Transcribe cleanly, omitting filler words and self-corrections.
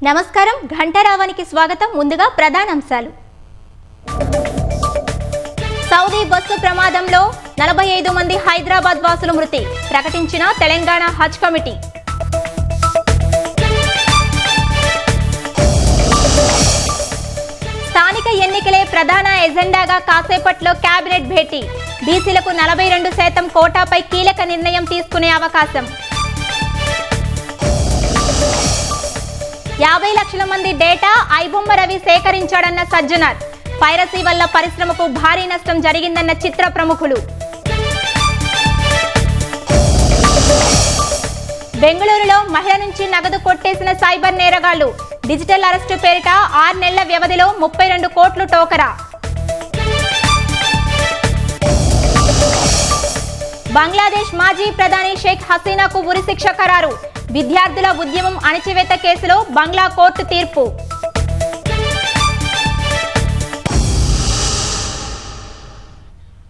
నమస్కారం ఘంటారావానికి స్వాగతం. ముందుగా ప్రధానాంశాలు. సౌదీ బస్సు ప్రమాదంలో 45 మంది హైదరాబాద్ వాసులు మృతి ప్రకటించిన తెలంగాణ హజ్ కమిటీ. స్థానిక ఎన్నికలే ప్రధాన ఎజెండాగా కాసేపట్లో కేబినెట్ భేటీ. బీసీలకు 42% కోటాపై కీలక నిర్ణయం తీసుకునే అవకాశం. 50 లక్షల మంది డేటా ఐబొమ్మ రవి సేకరించాడన్న సజ్జనార్. పైరసీ వల్ల పరిశ్రమకు భారీ నష్టం జరిగిందన్న చిత్ర ప్రముఖులు. బెంగళూరులో మహిళ నుంచి నగదు కొట్టేసిన సైబర్ నేరగాళ్లు. డిజిటల్ అరెస్టు పేరిట 6 నెలల వ్యవధిలో 32 కోట్లు టోకరా. బంగ్లాదేశ్ మాజీ ప్రధాని షేక్ హసీనాకు ఉరిశిక్ష ఖరారు. విద్యార్థుల ఉద్యమం అణచివేత కేసులో బంగ్లా కోర్టు తీర్పు.